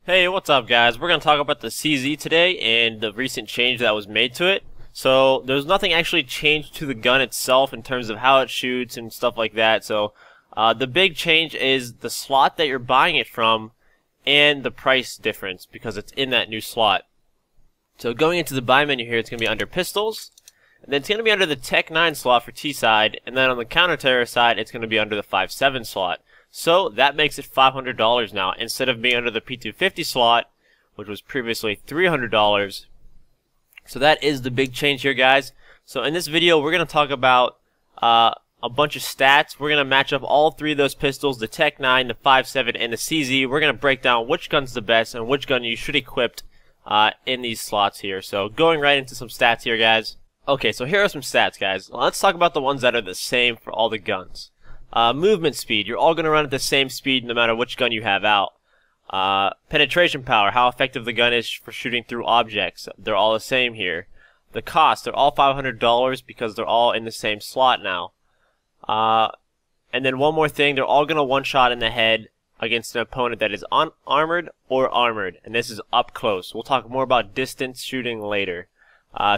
Hey, what's up guys? We're going to talk about the CZ today and the recent change that was made to it. So, there's nothing actually changed to the gun itself in terms of how it shoots and stuff like that. So, the big change is the slot that you're buying it from and the price difference because it's in that new slot. So, going into the buy menu here, it's going to be under pistols. And then it's going to be under the Tec9 slot for T-side. And then on the counter-terror side, it's going to be under the Fiveseven slot. So that makes it $500 now, instead of being under the P250 slot, which was previously $300. So that is the big change here, guys. So in this video, we're going to talk about a bunch of stats. We're going to match up all three of those pistols, the Tec9, the Fiveseven, and the CZ. We're going to break down which gun's the best and which gun you should equip in these slots here. So going right into some stats here, guys. Okay, so here are some stats, guys. Let's talk about the ones that are the same for all the guns. Movement speed, you're all going to run at the same speed no matter which gun you have out. Penetration power, how effective the gun is for shooting through objects. They're all the same here. The cost, they're all $500 because they're all in the same slot now. And then one more thing, they're all going to one-shot in the head against an opponent that is unarmored or armored. And this is up close. We'll talk more about distance shooting later.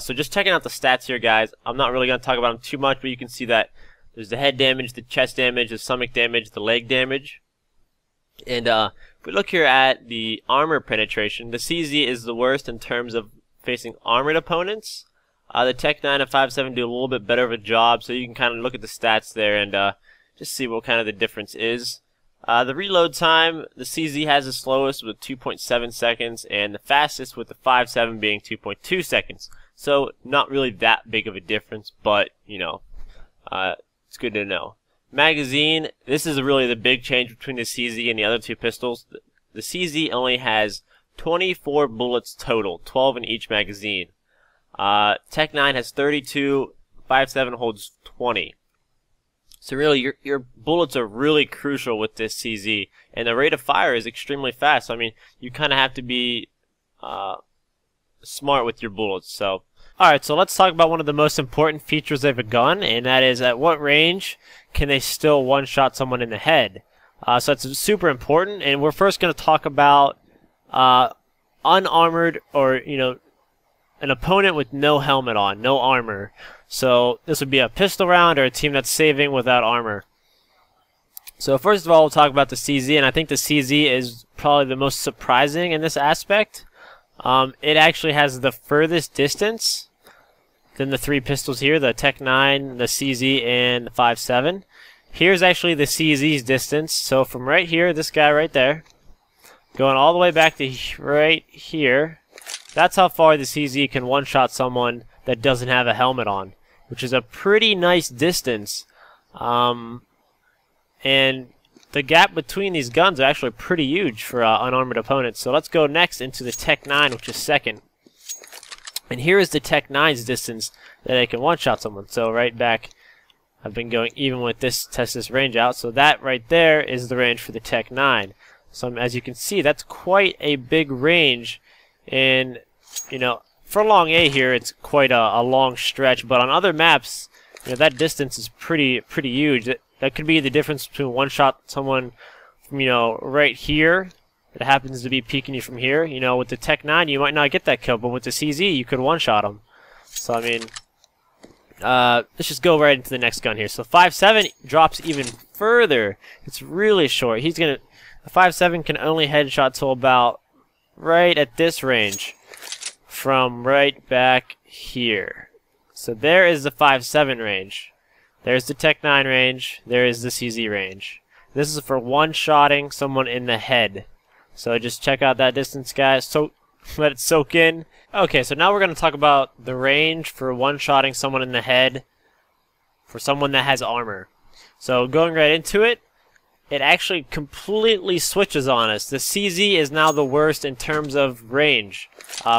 So just checking out the stats here, guys. I'm not really going to talk about them too much, but you can see that there's the head damage, the chest damage, the stomach damage, the leg damage. And if we look here at the armor penetration, the CZ is the worst in terms of facing armored opponents. The Tec9 and Fiveseven do a little bit better of a job, so you can kind of look at the stats there and just see what kind of the difference is. The reload time, the CZ has the slowest with 2.7 seconds, and the fastest with the Fiveseven being 2.2 seconds. So not really that big of a difference, but you know, it's good to know. Magazine, this is really the big change between the CZ and the other two pistols. The CZ only has 24 bullets total, 12 in each magazine. Tec9 has 32, Fiveseven holds 20. So really, your bullets are really crucial with this CZ, and the rate of fire is extremely fast. So, I mean, you kind of have to be smart with your bullets. So, alright, so let's talk about one of the most important features of a gun, and that is at what range can they still one-shot someone in the head. So that's super important, and we're first going to talk about unarmored, or, you know, an opponent with no helmet on, no armor. So this would be a pistol round or a team that's saving without armor. So first of all, we'll talk about the CZ, and I think the CZ is probably the most surprising in this aspect. It actually has the furthest distance than the three pistols here, the Tec9, the CZ, and the Fiveseven. Here's actually the CZ's distance. So from right here, this guy right there, going all the way back to right here, that's how far the CZ can one-shot someone that doesn't have a helmet on, which is a pretty nice distance. And the gap between these guns are actually pretty huge for unarmored opponents. So let's go next into the Tec9, which is second. And here is the Tec9's distance that they can one-shot someone. So right back, I've been going even with this, test this range out. So that right there is the range for the Tec9. So as you can see, that's quite a big range. And, you know, for long A here, it's quite a long stretch. But on other maps, you know, that distance is pretty huge. That could be the difference between one-shot someone from, you know, right here. It happens to be peeking you from here. You know, with the Tec9, you might not get that kill, but with the CZ, you could one-shot him. So, I mean, let's just go right into the next gun here. So, Fiveseven drops even further. It's really short. The Fiveseven can only headshot till about right at this range from right back here. So, there is the Fiveseven range. There's the Tec9 range. There is the CZ range. This is for one-shotting someone in the head. So just check out that distance, guys. So let it soak in. Okay, so now we're going to talk about the range for one-shotting someone in the head for someone that has armor. So going right into it, it actually completely switches on us. The CZ is now the worst in terms of range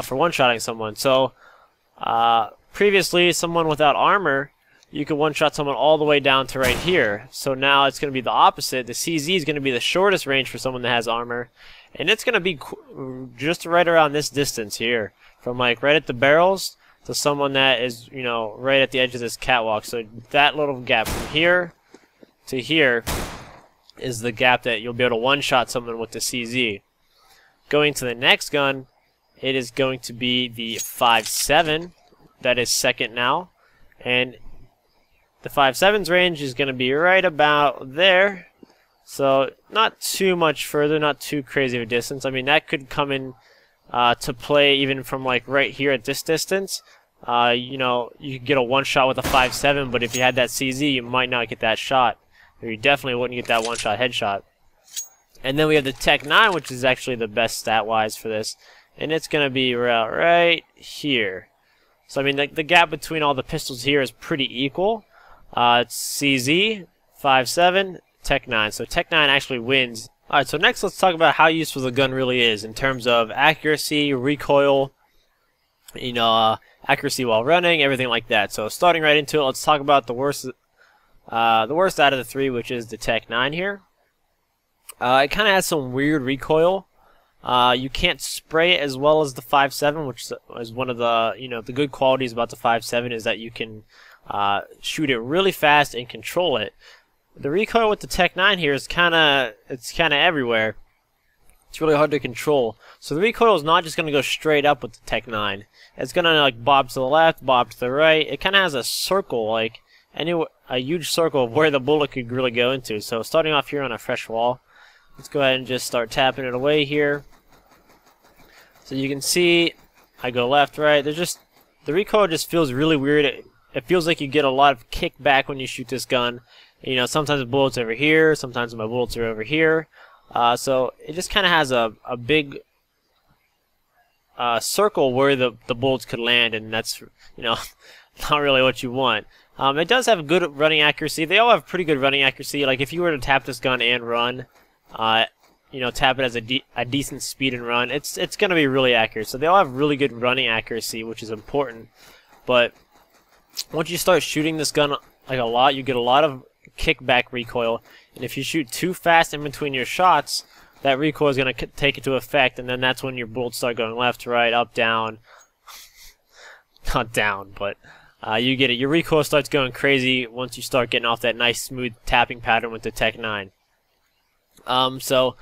for one-shotting someone. So previously, someone without armor, you could one-shot someone all the way down to right here. So now it's going to be the opposite. The CZ is going to be the shortest range for someone that has armor. And it's going to be just right around this distance here. From like right at the barrels to someone that is, you know, right at the edge of this catwalk. So that little gap from here to here is the gap that you'll be able to one-shot someone with the CZ. Going to the next gun, it is going to be the Fiveseven. That is second now. And the Fiveseven's range is going to be right about there. So not too much further, not too crazy of a distance. I mean, that could come in to play even from like right here at this distance. You know, you could get a one-shot with a Fiveseven, but if you had that CZ, you might not get that shot. Or you definitely wouldn't get that one-shot headshot. And then we have the Tec9, which is actually the best stat-wise for this. And it's going to be right here. So, I mean, the gap between all the pistols here is pretty equal. It's CZ, Fiveseven, Tec9. So Tec9 actually wins. Alright, so next let's talk about how useful the gun really is in terms of accuracy, recoil, you know, accuracy while running, everything like that. So starting right into it, let's talk about the worst out of the three, which is the Tec9 here. It kind of has some weird recoil. You can't spray it as well as the Fiveseven, which is one of the, you know, the good qualities about the Fiveseven is that you can shoot it really fast and control it. The recoil with the Tec9 here is kind of everywhere. It's really hard to control. So the recoil is not just going to go straight up with the Tec9. It's going to like bob to the left, bob to the right. It kind of has a circle, like a huge circle of where the bullet could really go into. So starting off here on a fresh wall, let's go ahead and just start tapping it away here. So you can see I go left, right. The recoil just feels really weird. It feels like you get a lot of kickback when you shoot this gun. You know, sometimes the bullet's over here, sometimes my bullets are over here. So it just kind of has a big circle where the bullets could land, and that's, you know, not really what you want. It does have good running accuracy. They all have pretty good running accuracy. Like if you were to tap this gun and run, you know, tap it as a decent speed and run, it's going to be really accurate. So they all have really good running accuracy, which is important. But once you start shooting this gun like a lot, you get a lot of kickback recoil, and if you shoot too fast in between your shots, that recoil is going to take into effect, and then that's when your bullets start going left, right, up, down. Not down, but you get it. Your recoil starts going crazy once you start getting off that nice smooth tapping pattern with the Tec9. So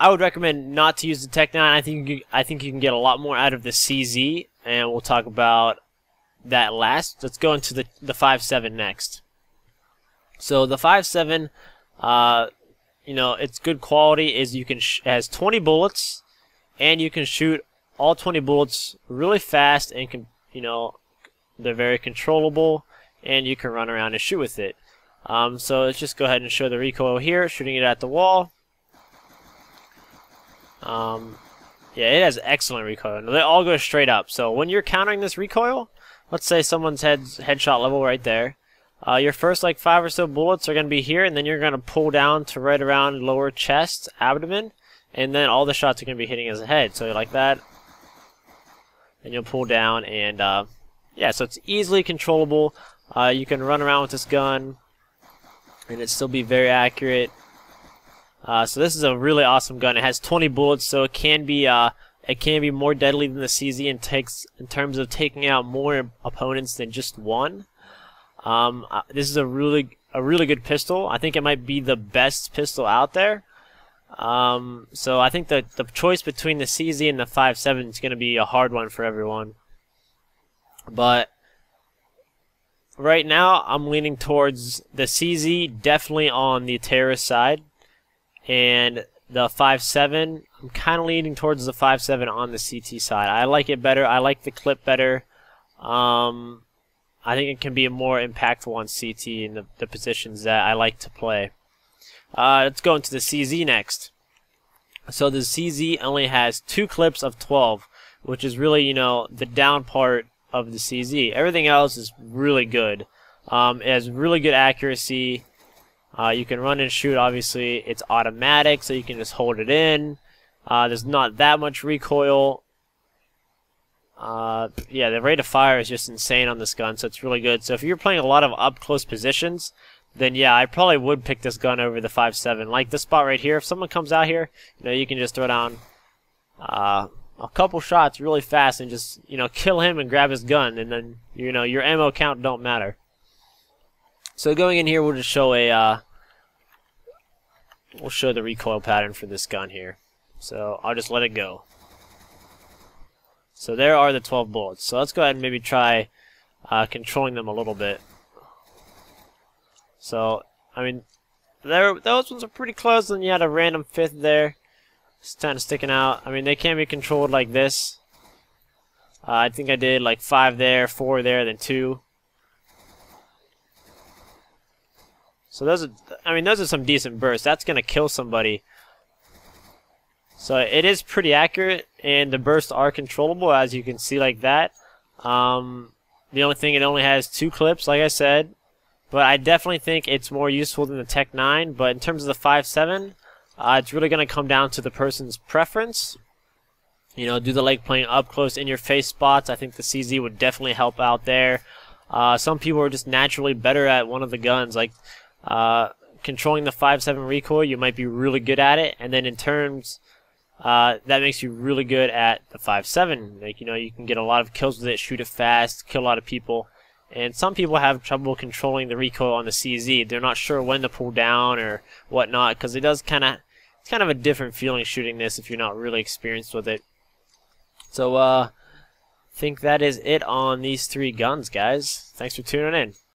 I would recommend not to use the Tec9. I think you can get a lot more out of the CZ, and we'll talk about that last. Let's go into the Fiveseven next. So the Fiveseven, you know, its good quality is you can has 20 bullets, and you can shoot all 20 bullets really fast, and can, you know, they're very controllable, and you can run around and shoot with it. So let's just go ahead and show the recoil here, shooting it at the wall. Yeah, it has excellent recoil. They all go straight up. So when you're countering this recoil, let's say someone's headshot level right there. Your first like 5 or so bullets are going to be here, and then you're going to pull down to right around lower chest, abdomen, and then all the shots are going to be hitting his head. So like that, and you'll pull down, and yeah, so it's easily controllable. You can run around with this gun, and it still be very accurate. So this is a really awesome gun. It has 20 bullets, so it can be more deadly than the CZ in terms of taking out more opponents than just one. This is a really good pistol. I think it might be the best pistol out there. So I think that the choice between the CZ and the Fiveseven is going to be a hard one for everyone. But right now I'm leaning towards the CZ, definitely on the terrorist side, and the Fiveseven, I'm kind of leaning towards the Fiveseven on the CT side. I like it better. I like the clip better. I think it can be more impactful on CT in the positions that I like to play. Let's go into the CZ next. So the CZ only has 2 clips of 12, which is really, you know, the down part of the CZ. Everything else is really good. It has really good accuracy. You can run and shoot, obviously. It's automatic, so you can just hold it in. There's not that much recoil. Yeah, the rate of fire is just insane on this gun, so it's really good. So if you're playing a lot of up-close positions, then yeah, I probably would pick this gun over the Fiveseven. Like this spot right here, if someone comes out here, you know, you can just throw down a couple shots really fast and just, you know, kill him and grab his gun, and then, you know, your ammo count don't matter. So going in here, we'll just show we'll show the recoil pattern for this gun here. So I'll just let it go. So there are the 12 bullets. So let's go ahead and maybe try controlling them a little bit. So, I mean, those ones are pretty close, and you had a random 5th there. It's kind of sticking out. I mean, they can be controlled like this. I think I did like 5 there, 4 there, then 2. So those are some decent bursts. That's gonna kill somebody. So it is pretty accurate, and the bursts are controllable, as you can see like that. The only thing, it only has 2 clips, like I said. But I definitely think it's more useful than the Tec9. But in terms of the Fiveseven, it's really going to come down to the person's preference. You know, do the leg playing up close in your face spots. I think the CZ would definitely help out there. Some people are just naturally better at one of the guns. Like controlling the Fiveseven recoil, you might be really good at it. And then in terms, that makes you really good at the Fiveseven. Like, you know, you can get a lot of kills with it, shoot it fast, kill a lot of people. And some people have trouble controlling the recoil on the CZ. They're not sure when to pull down or whatnot, because it's kind of a different feeling shooting this if you're not really experienced with it. So I think that is it on these 3 guns, guys. Thanks for tuning in.